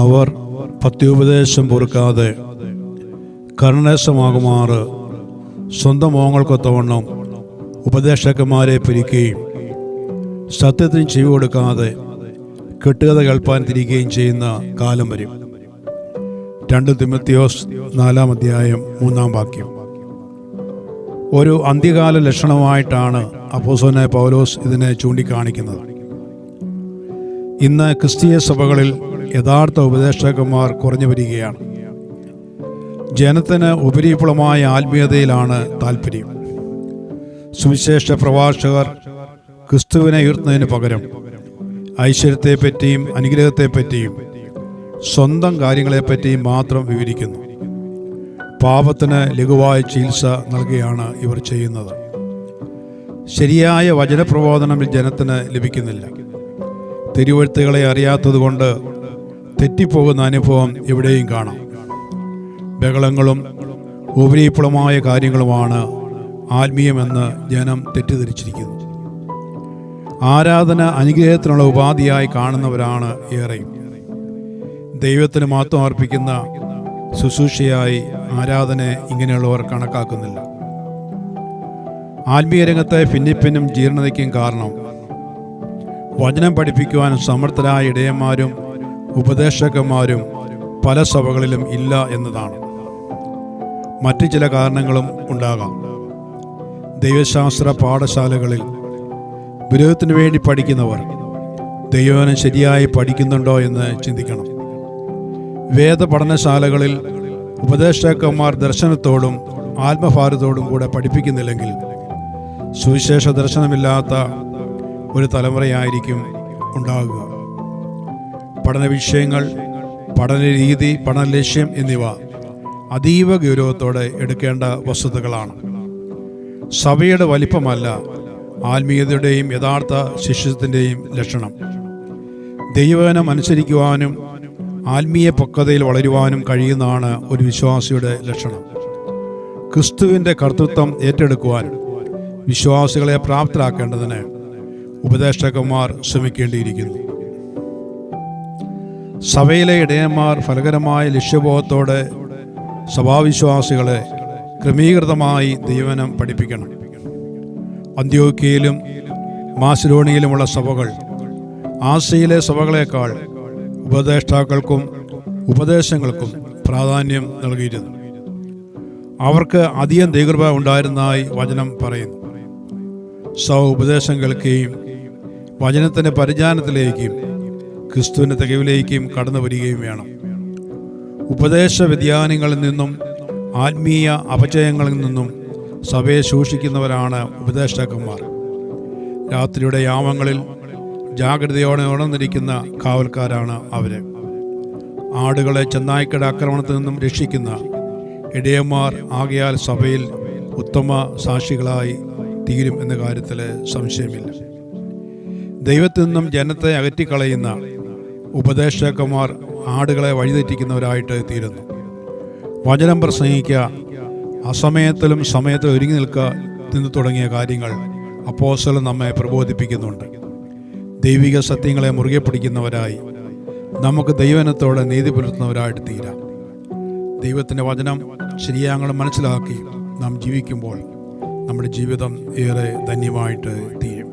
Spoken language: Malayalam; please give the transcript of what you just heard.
അവർ പത്യോപദേശം പൊറുക്കാതെ കരുണേശമാകുമാറ് സ്വന്തം മോങ്ങൾക്കൊത്തവണ്ണം ഉപദേശകന്മാരെ പിരിക്കുകയും സത്യത്തിന് ചെവി കൊടുക്കാതെ കെട്ടുകഥ കേൾപ്പാൻ തിരികുകയും ചെയ്യുന്ന കാലം വരും. 2 തിമോഥെയോസ് 4 അധ്യായം 3 വാക്യം. ഒരു അന്ത്യകാല ലക്ഷണമായിട്ടാണ് അപ്പോസ്തലനായ പൗലോസ് ഇതിനെ ചൂണ്ടിക്കാണിക്കുന്നത്. ഇന്ന് ക്രിസ്തീയ സഭകളിൽ യഥാർത്ഥ ഉപദേഷ്ടകന്മാർ കുറഞ്ഞു വരികയാണ്. ജനത്തിന് ഉപരിപ്ലവമായ ആത്മീയതയിലാണ് താല്പര്യം. സുവിശേഷ പ്രഭാഷകർ ക്രിസ്തുവിനെ ഉയർത്തുന്നതിന് പകരം ഐശ്വര്യത്തെപ്പറ്റിയും അനുഗ്രഹത്തെപ്പറ്റിയും സ്വന്തം കാര്യങ്ങളെപ്പറ്റിയും മാത്രം വിവരിക്കുന്നു. പാപത്തിന് ലഘുവായ ചികിത്സ നൽകുകയാണ് ഇവർ ചെയ്യുന്നത്. ശരിയായ വചനപ്രബോധനം ജനത്തിന് ലഭിക്കുന്നില്ല. തിരുവെഴുത്തുകളെ അറിയാത്തതുകൊണ്ട് തെറ്റിപ്പോകുന്ന അനുഭവം എവിടെയും കാണാം. ബഹളങ്ങളും ഉപരിപ്ലവമായ കാര്യങ്ങളുമാണ് ആത്മീയമെന്ന് ജനം തെറ്റിദ്ധരിച്ചിരിക്കുന്നു. ആരാധന അനുഗ്രഹത്തിനുള്ള ഉപാധിയായി കാണുന്നവരാണ് ഏറെയും. ദൈവത്തിന് മാത്രം അർപ്പിക്കുന്ന ശുശ്രൂഷയായി ആരാധനയെ ഇങ്ങനെയുള്ളവർ കണക്കാക്കുന്നില്ല. ആത്മീയ രംഗത്തെ ഭിന്നിപ്പിനും ജീർണതയ്ക്കും കാരണം വചനം പഠിപ്പിക്കുവാൻ സമർത്ഥരായ ഇടയന്മാരും ഉപദേശകന്മാരും പല സഭകളിലും ഇല്ല എന്നതാണ്. മറ്റു ചില കാരണങ്ങളും ഉണ്ടാകാം. ദൈവശാസ്ത്ര പാഠശാലകളിൽ വിരോധത്തിനു വേണ്ടി പഠിക്കുന്നവർ ദൈവവചനം ശരിയായി പഠിക്കുന്നുണ്ടോ എന്ന് ചിന്തിക്കണം. വേദപഠനശാലകളിൽ ഉപദേഷ്ടാക്കന്മാർ ദർശനത്തോടും ആത്മഭാരത്തോടും കൂടെ പഠിപ്പിക്കുന്നില്ലെങ്കിൽ സുവിശേഷ ദർശനമില്ലാത്ത ഒരു തലമുറയായിരിക്കും ഉണ്ടാകുക. പഠന വിഷയങ്ങൾ, പഠനരീതി, പഠന ലക്ഷ്യം എന്നിവ അതീവ ഗൗരവത്തോടെ എടുക്കേണ്ട വസ്തുതകളാണ്. സഭയുടെ വലിപ്പമല്ല ആത്മീയതയുടെയും യഥാർത്ഥ ശിഷ്യത്വത്തിൻ്റെയും ലക്ഷണം. ദൈവവചനം അനുസരിക്കുവാനും ആത്മീയ പക്വതയിൽ വളരുവാനും കഴിയുന്നതാണ് ഒരു വിശ്വാസിയുടെ ലക്ഷണം. ക്രിസ്തുവിൻ്റെ കർത്തൃത്വം ഏറ്റെടുക്കുവാൻ വിശ്വാസികളെ പ്രാപ്തരാക്കേണ്ടതിന് ഉപദേഷ്ടാക്കന്മാർ ശ്രമിക്കേണ്ടിയിരിക്കുന്നു. സഭയിലെ ഇടയന്മാർ ഫലകരമായ ലക്ഷ്യബോധത്തോടെ സഭാവിശ്വാസികളെ ക്രമീകൃതമായി ദൈവവചനം പഠിപ്പിക്കണം. അന്ത്യോക്യയിലും മാസിഡോണിയയിലുമുള്ള സഭകൾ ആസിയയിലെ സഭകളേക്കാൾ ഉപദേഷ്ടാക്കൾക്കും ഉപദേശങ്ങൾക്കും പ്രാധാന്യം നൽകിയിരുന്നു. അവർക്ക് അധികം ദൈവകൃപ ഉണ്ടായിരുന്നതായി വചനം പറയുന്നു. ഉപദേശം കേൾക്കുകയും വചനത്തിൻ്റെ പരിജ്ഞാനത്തിലേക്കും ക്രിസ്തുവിൻ്റെ തികവിലേക്കും കടന്നു വരികയും വേണം. ഉപദേശ വ്യതിയാനങ്ങളിൽ നിന്നും ആത്മീയ അപചയങ്ങളിൽ നിന്നും സഭയെ സൂക്ഷിക്കുന്നവരാണ് ഉപദേഷ്ടാക്കന്മാർ. രാത്രിയുടെ യാമങ്ങളിൽ ജാഗ്രതയോടെ ഉണർന്നിരിക്കുന്ന കാവൽക്കാരാണ് അവര്. ആടുകളെ ചെന്നായ്ക്കളുടെ ആക്രമണത്തിൽ നിന്നും രക്ഷിക്കുന്ന ഇടയന്മാർ ആകയാൽ സഭയിൽ ഉത്തമ സാക്ഷികളായി തീരും എന്ന കാര്യത്തിൽ സംശയമില്ല. ദൈവത്തിൽ നിന്നും ജനത്തെ അകറ്റിക്കളയുന്ന ഉപദേഷ്ടാക്കന്മാർ ആടുകളെ വഴിതെറ്റിക്കുന്നവരായിട്ട് തീരുന്നു. വചനം പ്രസംഗിക്കുക, അസമയത്തിലും സമയത്തിലും ഒരുങ്ങി നിന്ന് തുടങ്ങിയ കാര്യങ്ങൾ അപ്പോസ്തലൻ നമ്മെ പ്രബോധിപ്പിക്കുന്നുണ്ട്. ദൈവിക സത്യങ്ങളെ മുറുകെ പിടിക്കുന്നവരായി നമുക്ക് ദൈവനത്തോടെ നീതി പുലർത്തുന്നവരായിട്ട് തീരാം. ദൈവത്തിൻ്റെ വചനം ശരിയാങ്ങളും മനസ്സിലാക്കി നാം ജീവിക്കുമ്പോൾ നമ്മുടെ ജീവിതം ഏറെ ധന്യമായിട്ട് തീരും.